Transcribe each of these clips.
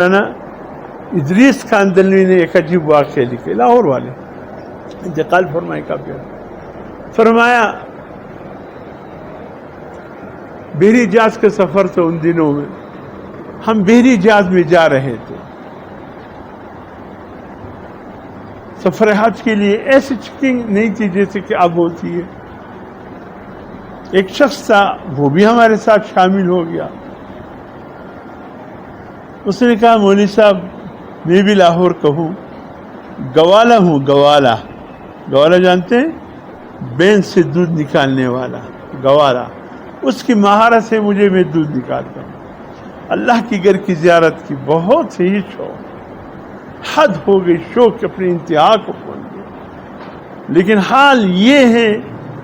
نا ادریس کاندلوی نے ایک عجیب واقعہ لکھے، لاہور والے انتقال فرمائے کافی، فرمایا بحری جہاز کا سفر تھا ان دنوں میں، ہم بحری جہاز میں جا رہے تھے سفر حج کے لیے، ایسی چیکنگ نہیں تھی جیسے کہ اب ہوتی ہے۔ ایک شخص تھا وہ بھی ہمارے ساتھ شامل ہو گیا، اس نے کہا مولوی صاحب میں بھی لاہور کا ہوں، گوالا ہوں، گوالا، گوالا جانتے ہیں؟ بین سے دودھ نکالنے والا گوالا، اس کی مہارت سے میں دودھ نکالتا ہوں۔ اللہ کی گھر کی زیارت کی بہت ہی شوق، حد ہو گئی، شوق اپنی انتہا کو پہنچ گئی، لیکن حال یہ ہے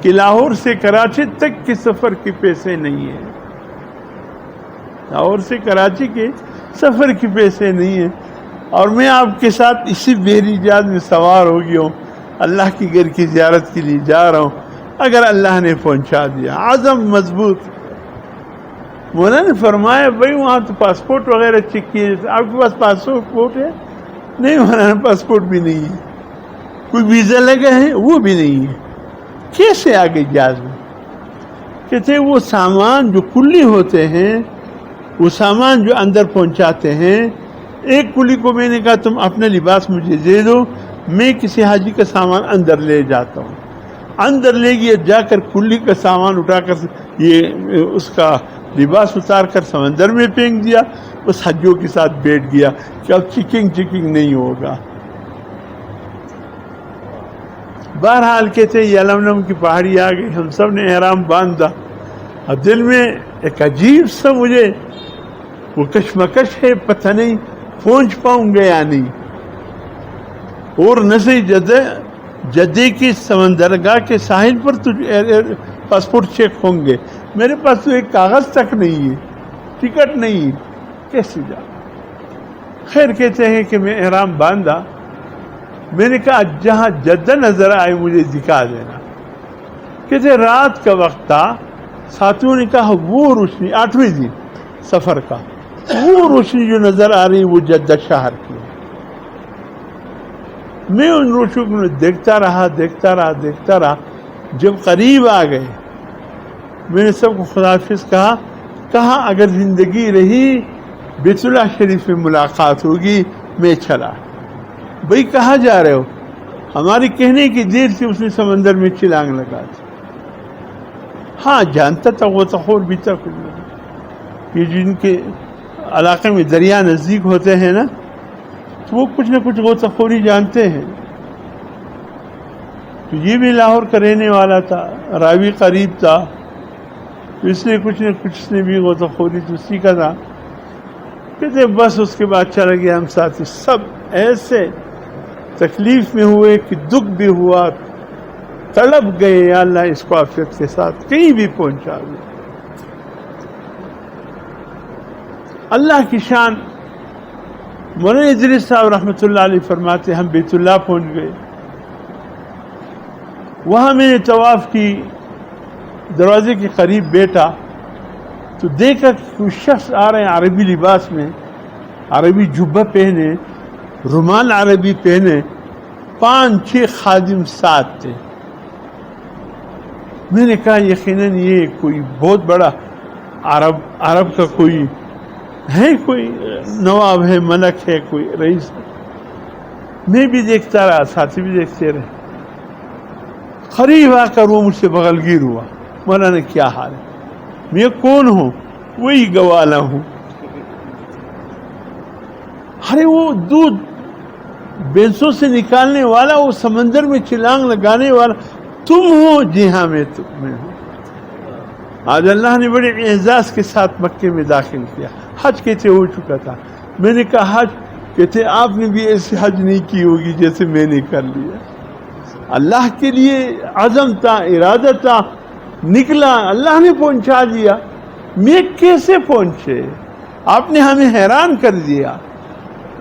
کہ لاہور سے کراچی تک کے سفر کے پیسے نہیں ہیں، لاہور سے کراچی کے سفر کے پیسے نہیں ہیں، اور میں آپ کے ساتھ اسی بحری جہاز میں سوار ہو گیا ہوں، اللہ کی گھر کی زیارت کے لیے جا رہا ہوں، اگر اللہ نے پہنچا دیا، عزم مضبوط۔ مولانا نے فرمایا بھائی وہاں تو پاسپورٹ وغیرہ چیک کیے جاتے، آپ کے پاس پاسپورٹ ہے؟ نہیں مولانا، پاسپورٹ بھی نہیں ہے۔ کوئی ویزا لگا ہے؟ وہ بھی نہیں ہے۔ کیسے آگے جہاز میں؟ کہتے ہیں وہ سامان جو کلی ہوتے ہیں، وہ سامان جو اندر پہنچاتے ہیں، ایک کلی کو میں نے کہا تم اپنا لباس مجھے دے دو، میں کسی حاجی کا سامان اندر لے جاتا ہوں، اندر لے گیا، جا کر کلی کا سامان اٹھا کر یہ اس کا لباس اتار کر سمندر میں پھینک دیا، اس حجوں کے ساتھ بیٹھ گیا کہ اب چیکنگ نہیں ہوگا۔ بہرحال کہتے ہیں یلملم کی پہاڑی آ گئی، ہم سب نے احرام باندھا، اور دل میں ایک عجیب سا مجھے وہ کشمکش ہے، پتہ نہیں پہنچ پاؤں گا یا نہیں، اور نسے جدے کی سمندرگاہ کے ساحل پر تو پاسپورٹ چیک ہوں گے، میرے پاس تو ایک کاغذ تک نہیں ہے، ٹکٹ نہیں ہے، کیسے جا؟ خیر کہتے ہیں کہ میں احرام باندھا، میں نے کہا جہاں جدہ نظر آئے مجھے دکھا دینا۔ کہتے رات کا وقت تھا، ساتھیوں نے کہا وہ روشنی 8ویں دن سفر کا، وہ روشنی جو نظر آ رہی وہ جدہ شہر کی ہے۔ میں ان روشنیوں کو دیکھتا رہا، جب قریب آ گئے میں نے سب کو خداحافظ کہا اگر زندگی رہی بیت اللہ شریف میں ملاقات ہوگی، میں چلا۔ بھئی کہاں جا رہے ہو؟ ہماری کہنے کی دیر سے اس نے سمندر میں چھلانگ لگا دی۔ ہاں جانتا تھا غوطہ بھی تھا، یہ جن کے علاقے میں دریا نزدیک ہوتے ہیں نا، تو وہ کچھ نہ کچھ غوطہ خوری جانتے ہیں، تو یہ بھی لاہور کا رہنے والا تھا، راوی قریب تھا، تو اس نے کچھ نہ کچھ اس نے بھی غوطہ خوری تو سیکھا تھا۔ کہتے بس اس کے بعد چلا گیا، ہم ساتھی سب ایسے تکلیف میں ہوئے کہ دکھ بھی ہوا، تڑپ گئے یا اللہ اس کو عافیت کے ساتھ کہیں بھی پہنچا دے۔ اللہ کی شان۔ مولانا ادریس صاحب رحمۃ اللہ علیہ فرماتے ہم بیت اللہ پہنچ گئے، وہاں میں نے طواف کی، دروازے کے قریب بیٹھا تو دیکھا کہ کوئی شخص آ رہے ہیں عربی لباس میں، عربی جبہ پہنے، رومال عربی پہنے، 5-6 خادم ساتھ تھے۔ میں نے کہا یقیناً یہ کوئی بہت بڑا عرب کا کوئی ہے، کوئی نواب ہے، ملک ہے، کوئی رئیس ہے۔ میں بھی دیکھتا رہا، ساتھی بھی دیکھتے رہے، قریب آ کر وہ مجھ سے بغل گیر ہوا، مولانا کیا حال ہے؟ میں کون ہوں؟ وہی گوالا ہوں۔ ارے وہ دودھ بینسوں سے نکالنے والا، وہ سمندر میں چھلانگ لگانے والا تم ہو؟ جی ہاں میں ہوں۔ آج اللہ نے بڑے اعزاز کے ساتھ مکے میں داخل کیا، حج کہتے ہو چکا تھا۔ میں نے کہا حج؟ کہتے آپ نے بھی ایسی حج نہیں کی ہوگی جیسے میں نے کر لیا۔ اللہ کے لیے عزم تھا، ارادہ تھا، نکلا، اللہ نے پہنچا دیا، میں کیسے پہنچے؟ آپ نے ہمیں حیران کر دیا۔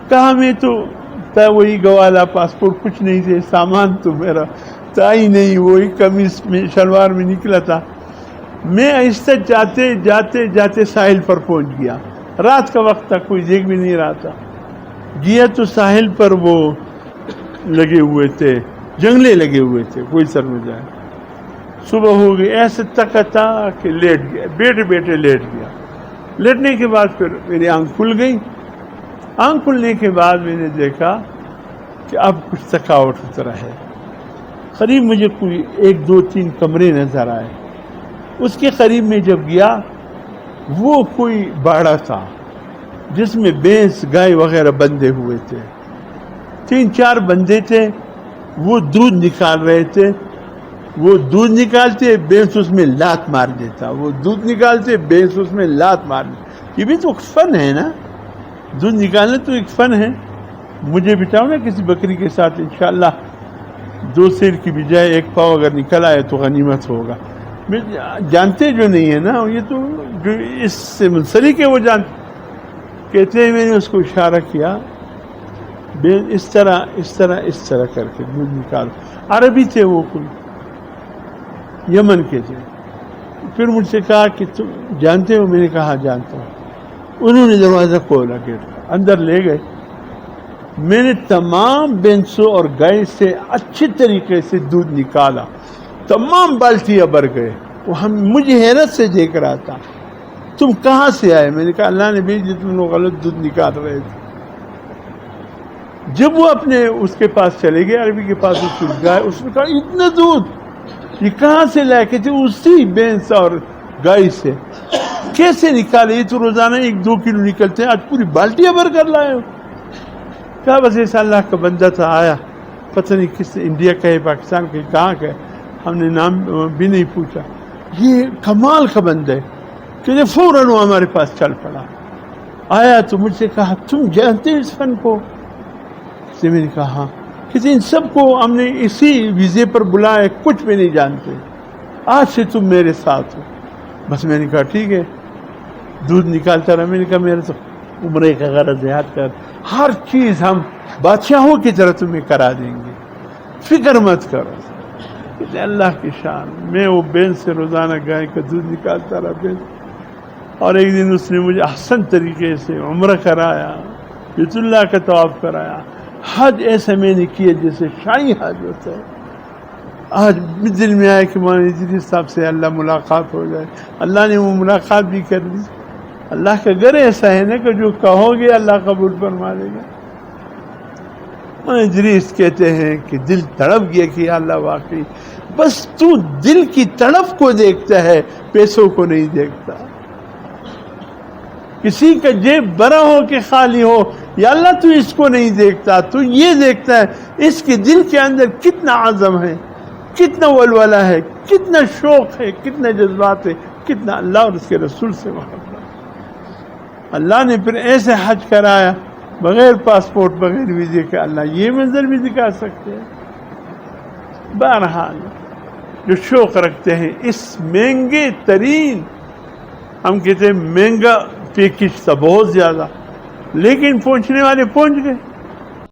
کہا میں تو وہی گوالا، پاسپورٹ کچھ نہیں تھے، سامان تو میرا تھا ہی نہیں، وہی قمیص میں شلوار میں نکلا تھا۔ میں آہستہ جاتے جاتے ساحل پر پہنچ گیا، رات کا وقت تھا، کوئی دیکھ بھی نہیں رہا تھا۔ گیا تو ساحل پر وہ لگے ہوئے تھے، جنگلے لگے ہوئے تھے، کوئی سر میں جائے. صبح ہو گئی، ایسے تکا تھا کہ لیٹ گیا، بیٹھے بیٹھے لیٹ گیا. لیٹنے کے بعد پھر میری آنکھ کھل گئی. آنکھ کھلنے کے بعد میں نے دیکھا کہ اب کچھ تھکاوٹ اترا ہے. قریب مجھے کوئی 1 2 3 کمرے نظر آئے. اس کے قریب میں جب گیا، وہ کوئی باڑا تھا جس میں بھینس گائے وغیرہ بندھے ہوئے تھے. 3 4 بندے تھے، وہ دودھ نکال رہے تھے. وہ دودھ نکالتے، بھینس اس میں لات مار دیتا. وہ دودھ نکالتے، بھینس اس میں لات مار دیتا. یہ بھی تو فن ہے نا، دودھ نکالنا تو ایک فن ہے. مجھے بتاؤ نا کسی بکری کے ساتھ انشاءاللہ 2 سیر کی بجائے 1 پاؤ اگر نکل آئے تو غنیمت ہوگا. جانتے جو نہیں ہے نا، یہ تو جو اس سے منسلک ہے وہ جانتے. کہتے ہیں میں نے اس کو اشارہ کیا، اس طرح اس طرح اس طرح کر کے دودھ نکال. عربی تھے وہ، کوئی یمن کے تھے. پھر مجھ سے کہا کہ تم جانتے ہو؟ میں نے کہا جانتا ہوں. انہوں نے دروازہ کھولا، گیٹ کا اندر لے گئے. میں نے تمام بھینسوں اور گائے سے اچھی طریقے سے دودھ نکالا. تمام بالٹیاں بھر گئے. وہ مجھے حیرت سے دیکھ رہا تھا، تم کہاں سے آئے؟ میں نے کہا اللہ نے بھیجا، تم لوگ غلط دودھ نکال رہے تھے. جب وہ اپنے اس کے پاس چلے گئے، عربی کے پاس اس گائے، اس نے کہا اتنا دودھ یہ کہاں سے لائے؟ کہ اسی بھینس اور گائے سے. کیسے نکالے؟ یہ تو روزانہ 1 2 کلو نکلتے ہیں، آج پوری بالٹیاں بھر کر لائے ہو. کہا بس ایسا اللہ کا بندہ تھا، آیا، پتہ نہیں کس انڈیا کا ہے، پاکستان کا ہے، کہاں کا ہے، ہم نے نام بھی نہیں پوچھا. یہ کمال کا بندہ ہے کہ فوراً وہ ہمارے پاس چل پڑا. آیا تو مجھ سے کہا تم جانتے اس فن کو؟ سے میں نے کہا ہاں. کہ ان سب کو ہم نے اسی ویزے پر بلایا، کچھ بھی نہیں جانتے، آج سے تم میرے ساتھ ہو. بس میں نے کہا ٹھیک ہے. دودھ نکالتا رہا. میں نے کہا میرا تو عمرے کا غرض ہے، یاد کر ہر چیز ہم بادشاہوں کی طرح تمہیں کرا دیں گے، فکر مت کرو. کہ اللہ کی شان. میں وہ بھینس سے روزانہ گائے کا دودھ نکالتا رہا بھینس. اور ایک دن اس نے مجھے احسن طریقے سے عمرہ کرایا، بیت اللہ کا طواف کرایا. حج ایسا میں نے کیا جیسے شاہی حج ہوتا ہے. آج دل میں آیا کہ مولانا ادریس صاحب سے اللہ ملاقات ہو جائے. اللہ نے وہ ملاقات بھی کر لی. اللہ کا گھر ایسا ہے نا کہ جو کہو گے اللہ قبول فرما لے گا. مولانا ادریس کہتے ہیں کہ دل تڑپ گیا کہ یا اللہ واقعی بس تو دل کی تڑپ کو دیکھتا ہے، پیسوں کو نہیں دیکھتا. کسی کا جیب بھرا ہو کہ خالی ہو، یا اللہ تو اس کو نہیں دیکھتا، تو یہ دیکھتا ہے اس کے دل کے اندر کتنا عزم ہے، کتنا ولولہ ہے، کتنا شوق ہے، کتنا جذبات ہے، کتنا اللہ اور اس کے رسول سے محبت. اللہ نے پھر ایسے حج کرایا بغیر پاسپورٹ، بغیر ویزے کے. اللہ یہ منظر بھی دکھا سکتے ہیں. بہرحال جو شوق رکھتے ہیں اس مہنگے ترین، ہم کہتے ہیں مہنگا پیکج تھا بہت زیادہ، لیکن پہنچنے والے پہنچ گئے.